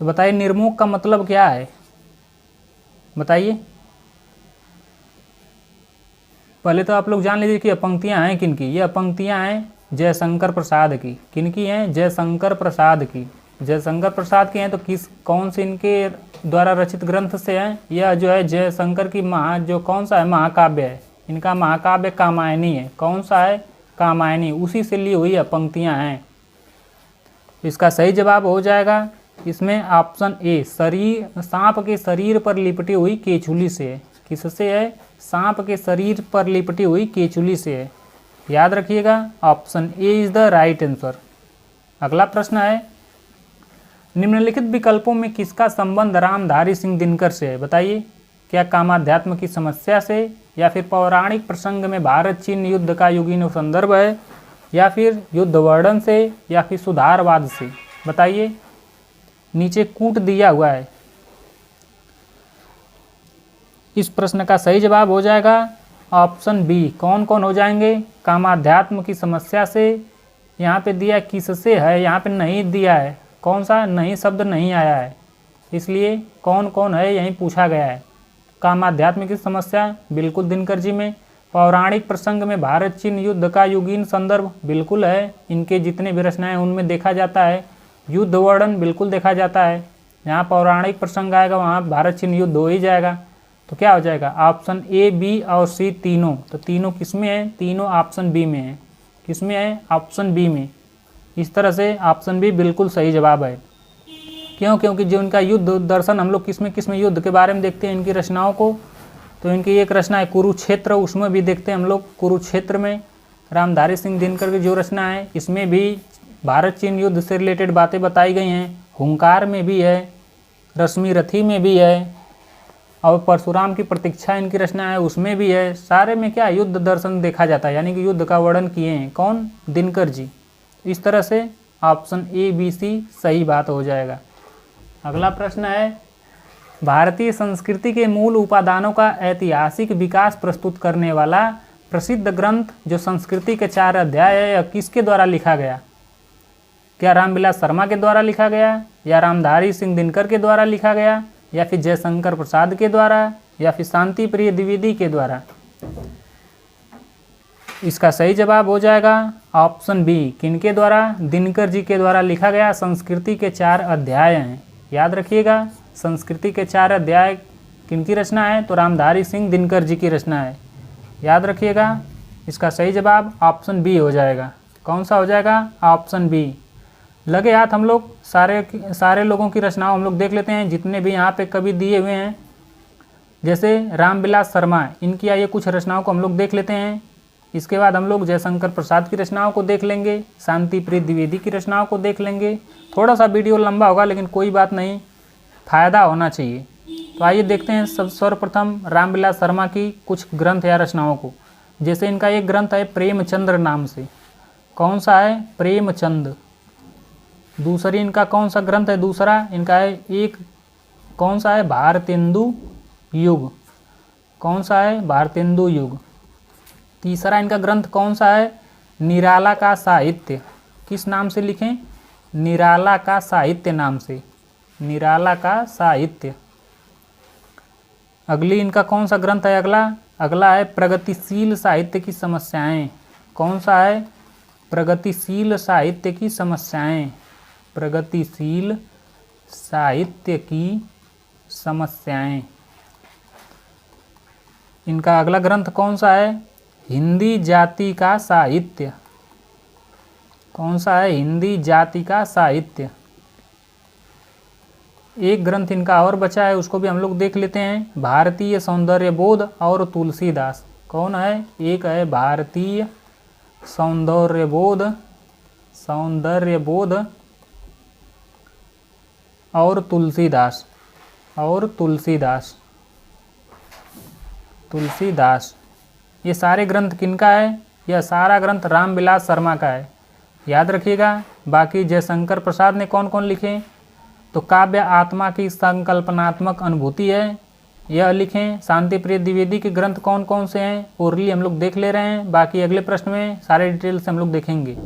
तो बताइए निर्मोक का मतलब क्या है, बताइए। पहले तो आप लोग जान लीजिए कि यह पंक्तियाँ हैं किनकी। यह पंक्तियाँ हैं जयशंकर प्रसाद की। किनकी हैं? जयशंकर प्रसाद की। जयशंकर प्रसाद की हैं, तो कौन से इनके द्वारा रचित ग्रंथ से हैं? यह जो है जयशंकर की जो कौन सा है महाकाव्य है, इनका महाकाव्य कामायनी है। कौन सा है? कामायनी, उसी से ली हुई पंक्तियाँ हैं। इसका सही जवाब हो जाएगा इसमें ऑप्शन ए, सांप के शरीर पर लिपटी हुई केचुली से है। किससे है? सांप के शरीर पर लिपटी हुई केचुली से है। याद रखिएगा, option A is the right answer. अगला प्रश्न है, निम्नलिखित विकल्पों में किसका संबंध रामधारी सिंह दिनकर से है? बताइए। क्या कामाध्यात्म की समस्या से, या फिर पौराणिक प्रसंग में भारत चीन युद्ध का युगीन संदर्भ है, या फिर युद्ध वर्णन से, या फिर सुधारवाद से? बताइए। नीचे कूट दिया हुआ है। इस प्रश्न का सही जवाब हो जाएगा ऑप्शन बी। कौन कौन हो जाएंगे? कामाध्यात्म की समस्या से, यहाँ पे दिया किससे है, यहाँ पे नहीं दिया है। कौन सा? नहीं शब्द नहीं आया है, इसलिए कौन कौन है यहीं पूछा गया है। कामाध्यात्म की समस्या बिल्कुल दिनकर जी में। पौराणिक प्रसंग में भारत चीन युद्ध का युगीन संदर्भ बिल्कुल है, इनके जितने भी रचनाएं उनमें देखा जाता है। युद्ध वर्णन बिल्कुल देखा जाता है, जहाँ पौराणिक प्रसंग आएगा वहाँ भारत चीन युद्ध हो ही जाएगा। तो क्या हो जाएगा? ऑप्शन ए, बी और सी तीनों। तो तीनों किसमें है? तीनों ऑप्शन बी में है। किसमें है? ऑप्शन बी में। इस तरह से ऑप्शन बी बिल्कुल सही जवाब है। क्यों? क्योंकि जो इनका युद्ध दर्शन हम लोग किसमें युद्ध के बारे में देखते हैं इनकी रचनाओं को, तो इनकी एक रचना है कुरुक्षेत्र, उसमें भी देखते हैं हम लोग। कुरुक्षेत्र में रामधारी सिंह दिनकर की जो रचना है, इसमें भी भारत चीन युद्ध से रिलेटेड बातें बताई गई हैं। हुंकार में भी है, रश्मि रथी में भी है, और परशुराम की प्रतीक्षा इनकी रचना है उसमें भी है। सारे में क्या युद्ध दर्शन देखा जाता है, यानी कि युद्ध का वर्णन किए हैं। कौन? दिनकर जी। इस तरह से ऑप्शन ए, बी, सी सही बात हो जाएगा। अगला प्रश्न है, भारतीय संस्कृति के मूल उपादानों का ऐतिहासिक विकास प्रस्तुत करने वाला प्रसिद्ध ग्रंथ जो संस्कृति के 4 अध्याय है, यह किसके द्वारा लिखा गया? क्या रामविलास शर्मा के द्वारा लिखा गया, या रामधारी सिंह दिनकर के द्वारा लिखा गया, या फिर जयशंकर प्रसाद के द्वारा, या फिर शांति प्रिय द्विवेदी के द्वारा? इसका सही जवाब हो जाएगा ऑप्शन बी। किनके द्वारा? दिनकर जी के द्वारा लिखा गया। संस्कृति के 4 अध्याय हैं, याद रखिएगा। संस्कृति के 4 अध्याय किनकी रचना है? तो रामधारी सिंह दिनकर जी की रचना है, याद रखिएगा। इसका सही जवाब ऑप्शन बी हो जाएगा। कौन सा हो जाएगा? Option B. लगे हाथ हम लोग सारे लोगों की रचनाओं हम लोग देख लेते हैं, जितने भी यहाँ पे कवि दिए हुए हैं। जैसे रामविलास शर्मा, इनकी आइए कुछ रचनाओं को हम लोग देख लेते हैं। इसके बाद हम लोग जयशंकर प्रसाद की रचनाओं को देख लेंगे, शांति प्रिय द्विवेदी की रचनाओं को देख लेंगे। थोड़ा सा वीडियो लंबा होगा, लेकिन कोई बात नहीं, फ़ायदा होना चाहिए। तो आइए देखते हैं सर्वप्रथम रामविलास शर्मा की कुछ ग्रंथ या रचनाओं को। जैसे इनका एक ग्रंथ है प्रेमचंद्र नाम से। कौन सा है? प्रेमचंद। दूसरी इनका कौन सा ग्रंथ है? दूसरा इनका है एक, कौन सा है? भारतेंदु युग। कौन सा है? भारतेंदु युग। तीसरा इनका ग्रंथ कौन सा है? निराला का साहित्य। किस नाम से लिखें? निराला का साहित्य नाम से। निराला का साहित्य। अगली इनका कौन सा ग्रंथ है? अगला है प्रगतिशील साहित्य की समस्याएं। कौन सा है? प्रगतिशील साहित्य की समस्याएं। प्रगतिशील साहित्य की समस्याएं। इनका अगला ग्रंथ कौन सा है? हिंदी जाति का साहित्य। कौन सा है? हिंदी जाति का साहित्य। एक ग्रंथ इनका और बचा है, उसको भी हम लोग देख लेते हैं। भारतीय सौंदर्य बोध और तुलसीदास। कौन है? एक है भारतीय सौंदर्य बोध और तुलसीदास तुलसीदास। ये सारे ग्रंथ किनका है? यह सारा ग्रंथ रामविलास शर्मा का है, याद रखिएगा। बाकी जयशंकर प्रसाद ने कौन कौन लिखे? तो काव्य आत्मा की संकल्पनात्मक अनुभूति है, यह लिखें। शांति प्रिय द्विवेदी के ग्रंथ कौन कौन से हैं? ओरली हम लोग देख ले रहे हैं, बाकी अगले प्रश्न में सारे डिटेल से हम लोग देखेंगे।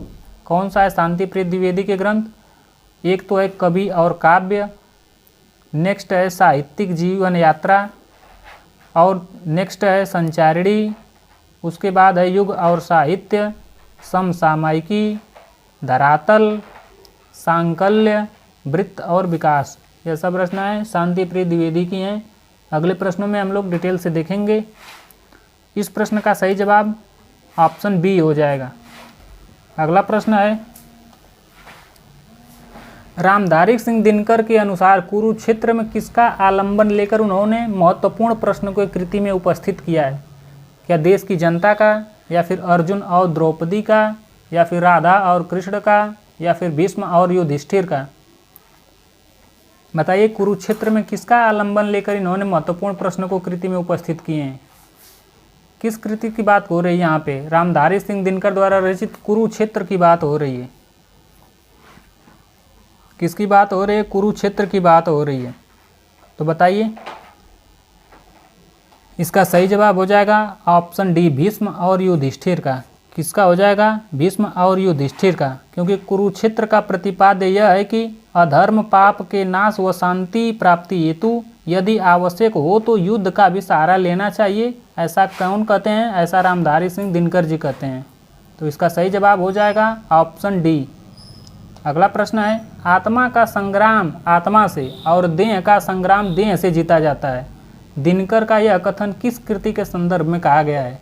कौन सा है शांति प्रिय द्विवेदी के ग्रंथ? एक तो है कवि और काव्य, नेक्स्ट है साहित्यिक जीवन यात्रा, और नेक्स्ट है संचारिणी, उसके बाद है युग और साहित्य, समसामयिकी, धरातल, सांकल्य, वृत्त और विकास। यह सब रचनाएं शांति प्रिय द्विवेदी की हैं। अगले प्रश्नों में हम लोग डिटेल से देखेंगे। इस प्रश्न का सही जवाब ऑप्शन बी हो जाएगा। अगला प्रश्न है, रामधारी सिंह दिनकर के अनुसार कुरुक्षेत्र में किसका आलंबन लेकर उन्होंने महत्वपूर्ण प्रश्न को कृति में उपस्थित किया है? क्या देश की जनता का, या फिर अर्जुन और द्रौपदी का, या फिर राधा और कृष्ण का, या फिर भीष्म और युधिष्ठिर का? बताइए, कुरुक्षेत्र में किसका आलंबन लेकर इन्होंने महत्वपूर्ण प्रश्न को कृति में उपस्थित किए हैं? किस कृति की बात हो रही है यहाँ पे? रामधारी सिंह दिनकर द्वारा रचित कुरुक्षेत्र की बात हो रही है। किसकी बात हो रही है? कुरुक्षेत्र की बात हो रही है। तो बताइए, इसका सही जवाब हो जाएगा ऑप्शन डी, भीष्म और युधिष्ठिर का। किसका हो जाएगा? भीष्म और युधिष्ठिर का, क्योंकि कुरुक्षेत्र का प्रतिपाद्य यह है कि अधर्म पाप के नाश व शांति प्राप्ति हेतु यदि आवश्यक हो तो युद्ध का भी सहारा लेना चाहिए। ऐसा कौन कहते हैं? ऐसा रामधारी सिंह दिनकर जी कहते हैं। तो इसका सही जवाब हो जाएगा ऑप्शन डी। अगला प्रश्न है, आत्मा का संग्राम आत्मा से और देह का संग्राम देह से जीता जाता है। दिनकर का यह कथन किस कृति के संदर्भ में कहा गया है?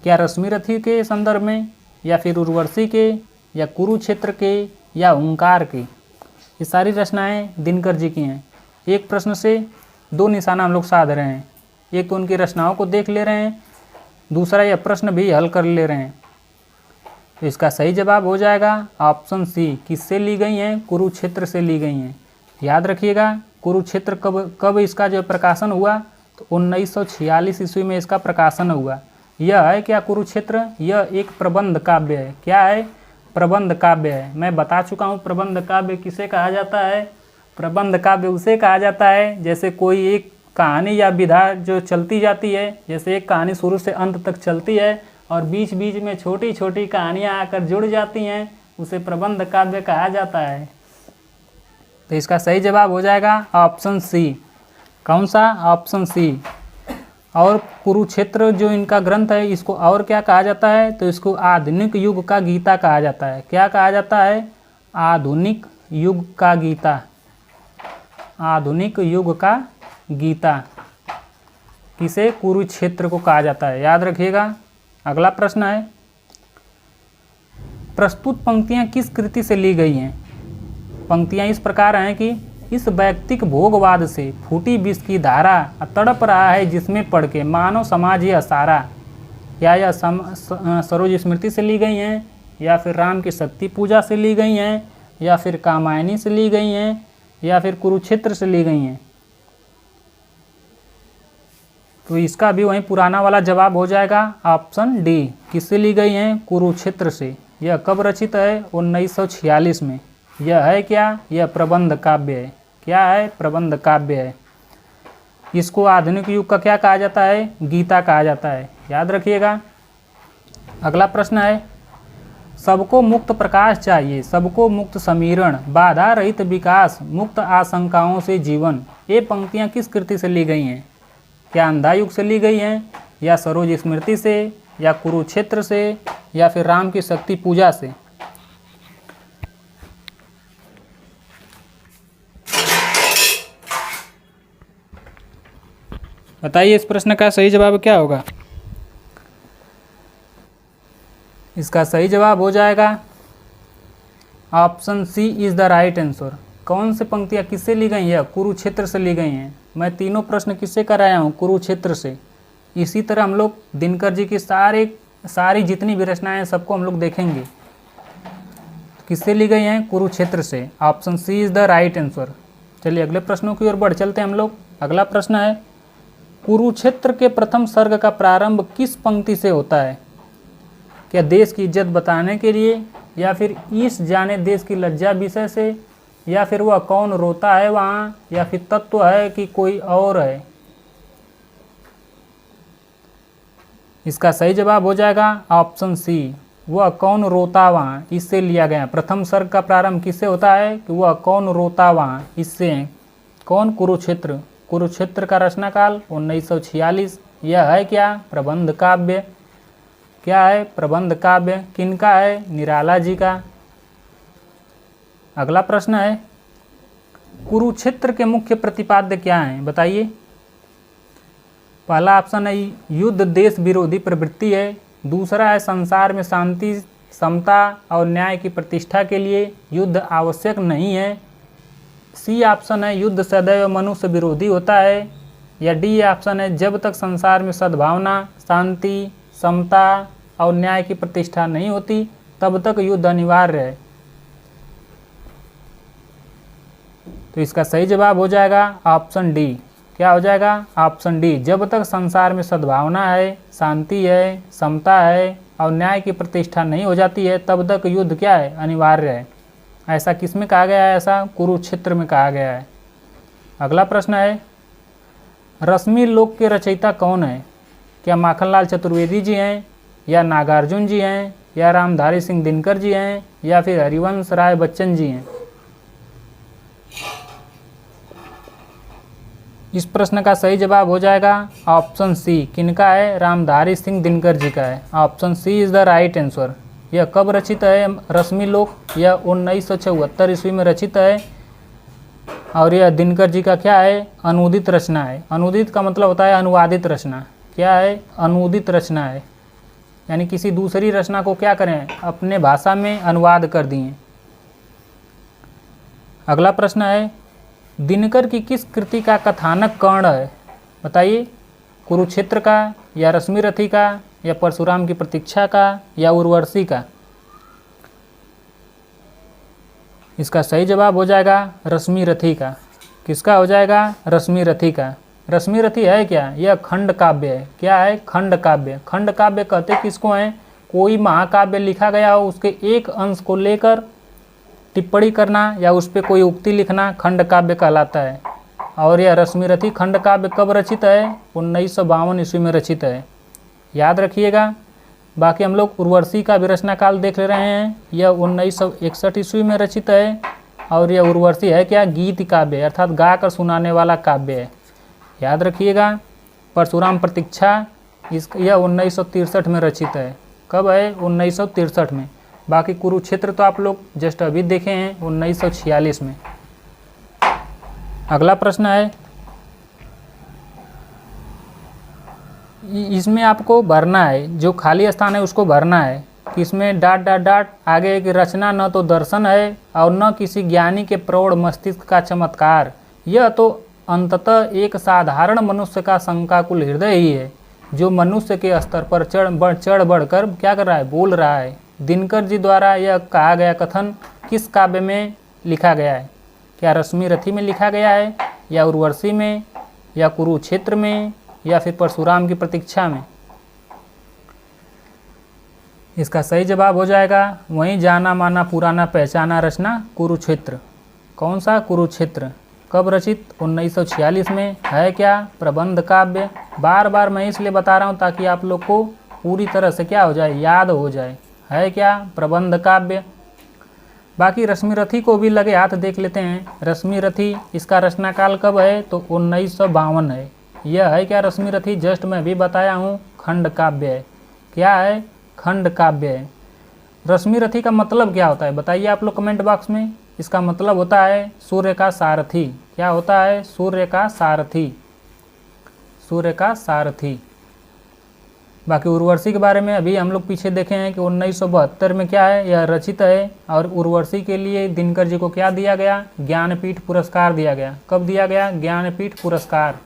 क्या रश्मिरथी के संदर्भ में, या फिर उर्वशी के, या कुरुक्षेत्र के, या ओंकार के? ये सारी रचनाएं दिनकर जी की हैं। एक प्रश्न से दो निशाना हम लोग साध रहे हैं, एक तो उनकी रचनाओं को देख ले रहे हैं, दूसरा यह प्रश्न भी हल कर ले रहे हैं। तो इसका सही जवाब हो जाएगा ऑप्शन सी। किससे ली गई हैं? कुरुक्षेत्र से ली गई हैं। याद रखिएगा, कुरुक्षेत्र कब इसका जो प्रकाशन हुआ? तो 1946 ईस्वी में इसका प्रकाशन हुआ। यह है क्या कुरुक्षेत्र? यह एक प्रबंध काव्य है। क्या है? प्रबंध काव्य है। मैं बता चुका हूँ प्रबंध काव्य किसे कहा जाता है। प्रबंध काव्य उसे कहा जाता है जैसे कोई एक कहानी या विधा जो चलती जाती है, जैसे एक कहानी शुरू से अंत तक चलती है और बीच बीच में छोटी छोटी कहानियाँ आकर जुड़ जाती हैं, उसे प्रबंध काव्य कहा जाता है। तो इसका सही जवाब हो जाएगा ऑप्शन सी। कौन सा? Option C. और कुरुक्षेत्र जो इनका ग्रंथ है, इसको और क्या कहा जाता है? तो इसको आधुनिक युग का गीता कहा जाता है। क्या कहा जाता है? आधुनिक युग का गीता। आधुनिक युग का गीता किसे? कुरुक्षेत्र को कहा जाता है। याद रखिएगा। अगला प्रश्न है, प्रस्तुत पंक्तियां किस कृति से ली गई हैं? पंक्तियां इस प्रकार हैं कि इस वैयक्तिक भोगवाद से फूटी विष की धारा तड़प रहा है जिसमें पढ़ के मानव समाज यह सारा। क्या यह सरोज स्मृति से ली गई हैं, या फिर राम की शक्ति पूजा से ली गई हैं, या फिर कामायनी से ली गई हैं, या फिर कुरुक्षेत्र से ली गई हैं? तो इसका भी वहीं पुराना वाला जवाब हो जाएगा ऑप्शन डी। किससे ली गई हैं? कुरुक्षेत्र से। यह कब रचित है? 1946 में। यह है क्या? यह प्रबंध काव्य है। क्या है? प्रबंध काव्य है। इसको आधुनिक युग का क्या कहा जाता है? गीता कहा जाता है। याद रखिएगा। अगला प्रश्न है, सबको मुक्त प्रकाश चाहिए, सबको मुक्त समीरण, बाधा रहित विकास, मुक्त आशंकाओं से जीवन। ये पंक्तियां किस कृति से ली गई हैं? क्या अंधा युग से ली गई हैं, या सरोज स्मृति से, या कुरुक्षेत्र से, या फिर राम की शक्ति पूजा से? बताइए, इस प्रश्न का सही जवाब क्या होगा? इसका सही जवाब हो जाएगा option C is the right answer. कौन से पंक्तियाँ किससे ली गई हैं? कुरुक्षेत्र से ली गई हैं। मैं तीनों प्रश्न किससे कराया हूँ? कुरुक्षेत्र से। इसी तरह हम लोग दिनकर जी की सारी जितनी भी रचनाएं हैं सबको हम लोग देखेंगे। किससे ली गई हैं? कुरुक्षेत्र से। Option C is the right answer. चलिए अगले प्रश्नों की ओर बढ़ चलते हैं हम लोग। अगला प्रश्न है, कुरुक्षेत्र के प्रथम सर्ग का प्रारंभ किस पंक्ति से होता है? क्या देश की इज्जत बताने के लिए, या फिर ईश जाने देश की लज्जा विषय से, या फिर वह कौन रोता है वहाँ, या फिर तत्व है कि कोई और है? इसका सही जवाब हो जाएगा ऑप्शन सी, वह कौन रोता वहाँ। इससे लिया गया। प्रथम सर्ग का प्रारंभ किससे होता है? कि वह कौन रोता वहाँ। इससे कौन? कुरुक्षेत्र। कुरुक्षेत्र का रचनाकाल 1946। यह है क्या? प्रबंध काव्य। क्या है? प्रबंध काव्य। किनका है? निराला जी का। अगला प्रश्न है, कुरुक्षेत्र के मुख्य प्रतिपाद्य क्या हैं? बताइए। पहला ऑप्शन है युद्ध देश विरोधी प्रवृत्ति है। दूसरा है संसार में शांति, समता और न्याय की प्रतिष्ठा के लिए युद्ध आवश्यक नहीं है। सी ऑप्शन है युद्ध सदैव मनुष्य विरोधी होता है। या डी ऑप्शन है जब तक संसार में सद्भावना, शांति, समता और न्याय की प्रतिष्ठा नहीं होती तब तक युद्ध अनिवार्य है। तो इसका सही जवाब हो जाएगा ऑप्शन डी। क्या हो जाएगा? Option D. जब तक संसार में सद्भावना है, शांति है, समता है और न्याय की प्रतिष्ठा नहीं हो जाती है तब तक युद्ध क्या है? अनिवार्य है। ऐसा किस में कहा गया है? ऐसा कुरुक्षेत्र में कहा गया है। अगला प्रश्न है, रश्मि लोक के रचयिता कौन है? क्या माखनलाल चतुर्वेदी जी हैं, या नागार्जुन जी हैं, या रामधारी सिंह दिनकर जी हैं, या फिर हरिवंश राय बच्चन जी हैं? इस प्रश्न का सही जवाब हो जाएगा ऑप्शन सी। किनका है? रामधारी सिंह दिनकर जी का है। Option C is the right answer. यह कब रचित है रश्मि लोक? यह 1974 ईस्वी में रचित है। और यह दिनकर जी का क्या है? अनुदित रचना है। अनुदित का मतलब होता है अनुवादित रचना। क्या है? अनुदित रचना है, यानी किसी दूसरी रचना को क्या करें? अपने भाषा में अनुवाद कर दिए। अगला प्रश्न है, दिनकर की किस कृति का कथानक कर्ण है? बताइए। कुरुक्षेत्र का, या रश्मि रथी का, या परशुराम की प्रतीक्षा का, या उर्वशी का? इसका सही जवाब हो जाएगा रश्मि रथी का। किसका हो जाएगा? रश्मि रथी का। रश्मि रथी है क्या? यह खंड काव्य है। क्या है? खंड काव्य। खंड काव्य कहते किसको हैं? कोई महाकाव्य लिखा गया हो उसके एक अंश को लेकर टिप्पणी करना या उस पर कोई उक्ति लिखना खंड काव्य कहलाता है। और यह रश्मि रथी खंड काव्य कब रचित है? 1952 ईस्वी में रचित है। याद रखिएगा। बाकी हम लोग उर्वशी का भी रचना काल देख रहे हैं। यह 1961 ईस्वी में रचित है। और यह उर्वशी है क्या? गीत काव्य, अर्थात गा कर सुनाने वाला काव्य है। याद रखिएगा। परशुराम प्रतीक्षा यह 1963 में रचित है। कब है? 1963 में। बाकी कुरुक्षेत्र तो आप लोग जस्ट अभी देखे हैं 1946 में। अगला प्रश्न है, इसमें आपको भरना है, जो खाली स्थान है उसको भरना है कि इसमें डाट डाट डाट आगे की रचना न तो दर्शन है और न किसी ज्ञानी के प्रौढ़ मस्तिष्क का चमत्कार, यह तो अंततः एक साधारण मनुष्य का शंकाकुल हृदय ही है जो मनुष्य के स्तर पर चढ़ बढ़कर क्या कर रहा है? बोल रहा है। दिनकर जी द्वारा यह कहा गया कथन किस काव्य में लिखा गया है? क्या रश्मि रथी में लिखा गया है, या उर्वशी में, या कुरुक्षेत्र में, या फिर परशुराम की प्रतीक्षा में? इसका सही जवाब हो जाएगा वहीं जाना माना पुराना पहचाना रचना कुरुक्षेत्र। कौन सा? कुरुक्षेत्र। कब रचित? 1946 में। है क्या? प्रबंध काव्य। बार बार मैं इसलिए बता रहा हूँ ताकि आप लोग को पूरी तरह से क्या हो जाए? याद हो जाए। है क्या? प्रबंध काव्य। बाकी रश्मि रथी को भी लगे हाथ देख लेते हैं। रश्मि रथी इसका रचनाकाल कब है? तो 1952 है। यह है क्या? रश्मि रथी जस्ट मैं भी बताया हूँ खंड काव्य है। क्या है? खंड काव्य है। रश्मि रथी का मतलब क्या होता है? बताइए आप लोग कमेंट बॉक्स में। इसका मतलब होता है सूर्य का सारथी। क्या होता है? सूर्य का सारथी। सूर्य का सारथी। बाकी उर्वशी के बारे में अभी हम लोग पीछे देखे हैं कि 1972 में क्या है, यह रचित है। और उर्वशी के लिए दिनकर जी को क्या दिया गया, ज्ञानपीठ पुरस्कार दिया गया। कब दिया गया ज्ञानपीठ पुरस्कार,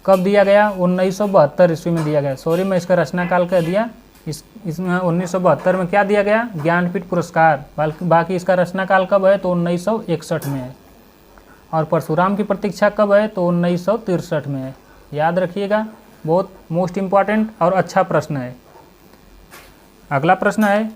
कब दिया गया, 1972 ईस्वी में दिया गया। सॉरी मैं इसका रचनाकाल कह दिया, इसमें 1972 में क्या दिया गया, ज्ञानपीठ पुरस्कार। बाकी इसका रचनाकाल कब है, तो 1961 में है। और परशुराम की प्रतीक्षा कब है, तो 1963 में है। याद रखिएगा, बहुत मोस्ट इम्पॉर्टेंट और अच्छा प्रश्न है। अगला प्रश्न है,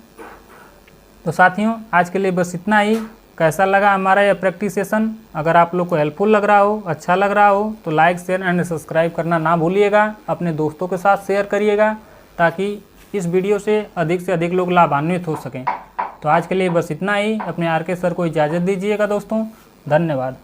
तो साथियों आज के लिए बस इतना ही। कैसा लगा हमारा यह प्रैक्टिस सेशन? अगर आप लोग को हेल्पफुल लग रहा हो, अच्छा लग रहा हो, तो लाइक शेयर एंड सब्सक्राइब करना ना भूलिएगा। अपने दोस्तों के साथ शेयर करिएगा ताकि इस वीडियो से अधिक लोग लाभान्वित हो सकें। तो आज के लिए बस इतना ही। अपने आर के सर को इजाज़त दीजिएगा दोस्तों, धन्यवाद।